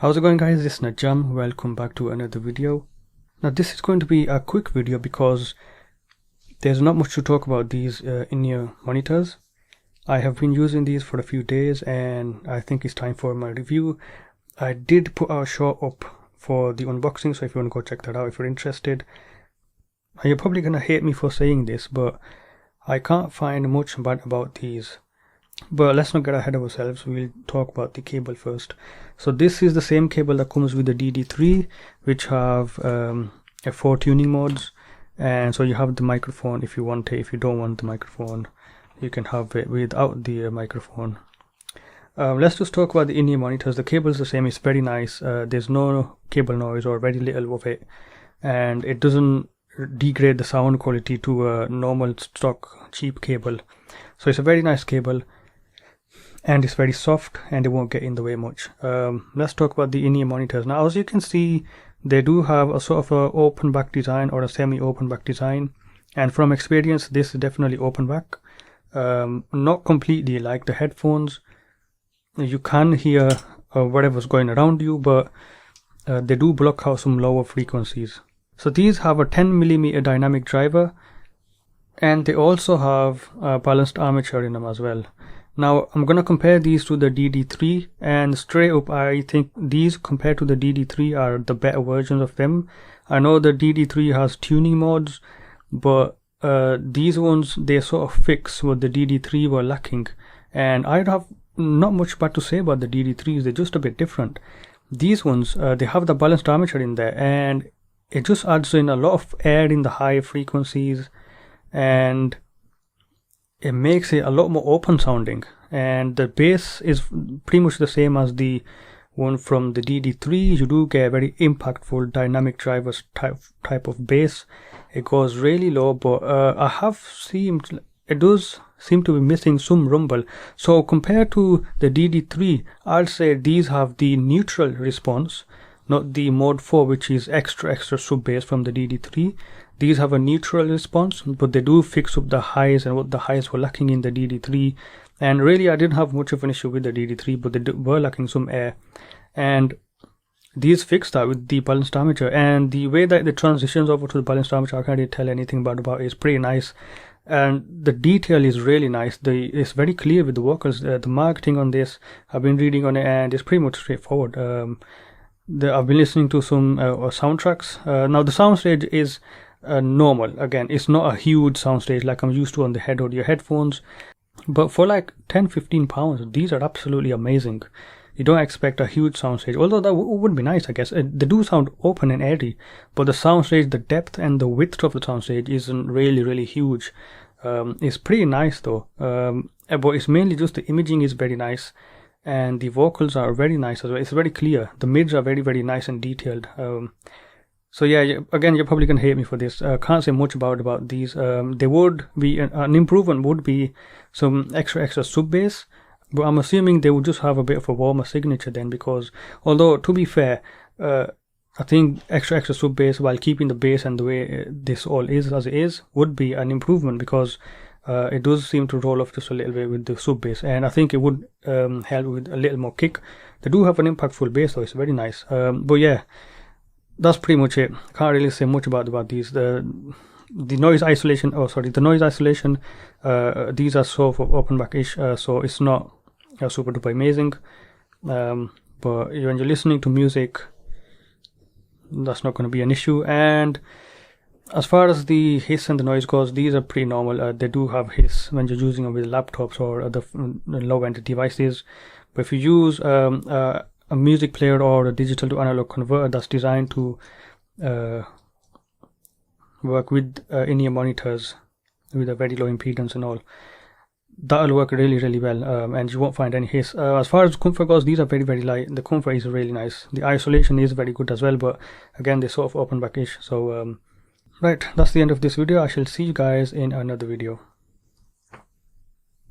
How's it going, guys? This is Najam. Welcome back to another video. Now this is going to be a quick video because there's not much to talk about these in-ear monitors. I have been using these for a few days and I think it's time for my review. I did put a short up for the unboxing, so if you want to go check that out if you're interested. You're probably gonna hate me for saying this, but I can't find much bad about these. But let's not get ahead of ourselves. We'll talk about the cable first. So this is the same cable that comes with the DD3, which have 4 tuning modes, and so you have the microphone if you want it. If you don't want the microphone, you can have it without the microphone. Let's just talk about the in-ear monitors. The cable is the same. It's very nice. There's no cable noise or very little of it, and it doesn't degrade the sound quality to a normal stock cheap cable. So it's a very nice cable, and it's very soft and it won't get in the way much. Let's talk about the in-ear monitors. Now, as you can see, they do have a sort of a open back design or a semi-open back design, and from experience this is definitely open back. Not completely like the headphones. You can hear whatever's going around you, but they do block out some lower frequencies. So these have a 10mm dynamic driver, and they also have a balanced armature in them as well. Now I'm gonna compare these to the DD3, and straight up I think these compared to the DD3 are the better versions of them. I know the DD3 has tuning modes, but these ones, they sort of fix what the DD3 were lacking, and I'd have not much bad to say about the DD3s. They're just a bit different. These ones, they have the balanced armature in there, and it just adds in a lot of air in the high frequencies, and it makes it a lot more open sounding, and the bass is pretty much the same as the one from the DD3. You do get a very impactful dynamic drivers type of bass. It goes really low, but it does seem to be missing some rumble. So compared to the DD3, I'd say these have the neutral response, not the mode 4, which is extra sub bass from the DD3. These have a neutral response, but they do fix up the highs and what the highs were lacking in the DD3. And really I didn't have much of an issue with the DD3, but they were lacking some air, and these fixed that with the balanced armature. And the way that the transitions over to the balanced armature, I can't really tell anything about it. It's pretty nice, and the detail is really nice. It's very clear with the vocals. The marketing on this, I've been reading on it, and it's pretty much straightforward. I've been listening to some soundtracks. Now the soundstage is normal. Again, it's not a huge soundstage like I'm used to on the head or your headphones, but for like 10-15 pounds, these are absolutely amazing. You don't expect a huge soundstage, although that would be nice, I guess. They do sound open and airy, but the soundstage, the depth and the width of the soundstage isn't really huge. It's pretty nice though, but it's mainly just the imaging is very nice, and the vocals are very nice as well. It's very clear. The mids are very nice and detailed. So yeah, again, you're probably gonna hate me for this. Can't say much about these. There would be an improvement, would be some extra sub bass, but I'm assuming they would just have a bit of a warmer signature then, because although to be fair, I think extra sub bass while keeping the bass and the way this all is as it is would be an improvement, because it does seem to roll off just a little bit with the sub bass, and I think it would help with a little more kick. They do have an impactful bass though. It's very nice. But yeah, that's pretty much it. Can't really say much about these. The noise isolation, the noise isolation, these are sort of open back-ish, so it's not super duper amazing, but when you're listening to music, that's not going to be an issue. And as far as the hiss and the noise goes, these are pretty normal. They do have hiss when you're using them with laptops or other low-end devices, but if you use a music player or a digital to analog converter that's designed to work with in-ear monitors with a very low impedance and all, that'll work really well, and you won't find any hiss. As far as comfort goes, these are very light. The comfort is really nice. The isolation is very good as well, but again, they're sort of open back-ish. So right, that's the end of this video. I shall see you guys in another video.